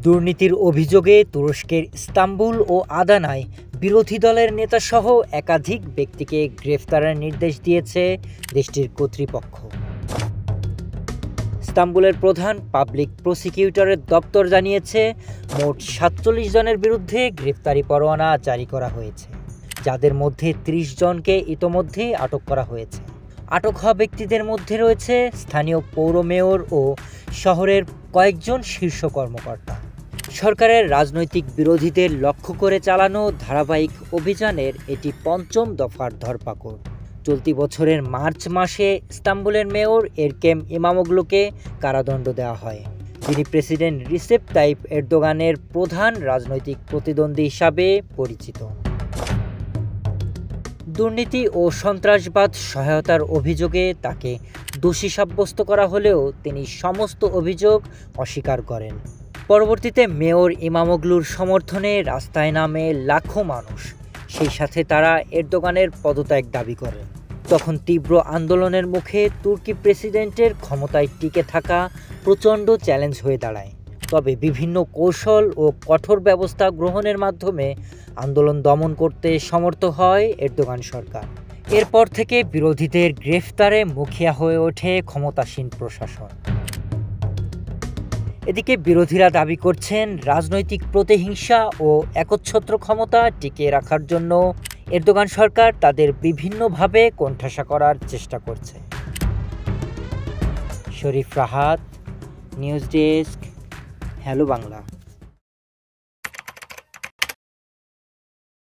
দুর্নীতির অভিযোগে তুরস্কের ইস্তাম্বুল ও আদানায় বিরোধী দলের নেতাসহ একাধিক ব্যক্তিকে গ্রেফতারের নির্দেশ দিয়েছে দেশটির কর্তৃপক্ষ। ইস্তাম্বুলের প্রধান পাবলিক প্রসিকিউটরের দপ্তর জানিয়েছে, মোট ৪৭ জনের বিরুদ্ধে গ্রেফতারি পরোয়ানা জারি করা হয়েছে, যাদের মধ্যে ৩০ জনকে ইতোমধ্যেই আটক করা হয়েছে। আটক হওয়া ব্যক্তিদের মধ্যে রয়েছে স্থানীয় পৌর মেয়র ও শহরের কয়েকজন শীর্ষ কর্মকর্তা। সরকারের রাজনৈতিক বিরোধীদের লক্ষ্য করে চালানো ধারাবাহিক অভিযানের এটি পঞ্চম দফার ধরপাকড়। চলতি বছরের মার্চ মাসে ইস্তাম্বুলের মেয়র এরকেম ইমামোগ্লুকে কারাদণ্ড দেওয়া হয়, যিনি প্রেসিডেন্ট রিসেপ তাইপ এরদোগানের প্রধান রাজনৈতিক প্রতিদ্বন্দ্বী হিসাবে পরিচিত। দুর্নীতি ও সন্ত্রাসবাদ সহায়তার অভিযোগে তাকে দোষী সাব্যস্ত করা হলেও তিনি সমস্ত অভিযোগ অস্বীকার করেন। পরবর্তীতে মেয়র ইমামোগ্লুর সমর্থনে রাস্তায় নামে লাখো মানুষ, সেই সাথে তারা এরদোগানের পদত্যাগ দাবি করেন। তখন তীব্র আন্দোলনের মুখে তুর্কি প্রেসিডেন্টের ক্ষমতায় টিকে থাকা প্রচণ্ড চ্যালেঞ্জ হয়ে দাঁড়ায়। তবে বিভিন্ন কৌশল ও কঠোর ব্যবস্থা গ্রহণের মাধ্যমে আন্দোলন দমন করতে সমর্থ হয় এরদোগান সরকার। এরপর থেকে বিরোধীদের গ্রেফতারে মুখিয়া হয়ে ওঠে ক্ষমতাসীন প্রশাসন। এদিকে বিরোধীরা দাবি করছেন, রাজনৈতিক প্রতিহিংসা ও একচ্ছত্র ক্ষমতা টিকিয়ে রাখার জন্য এরদোগান সরকার তাদের বিভিন্নভাবে কোণঠাসা করার চেষ্টা করছে। Sharif Rahat, news desk, hello Bangla.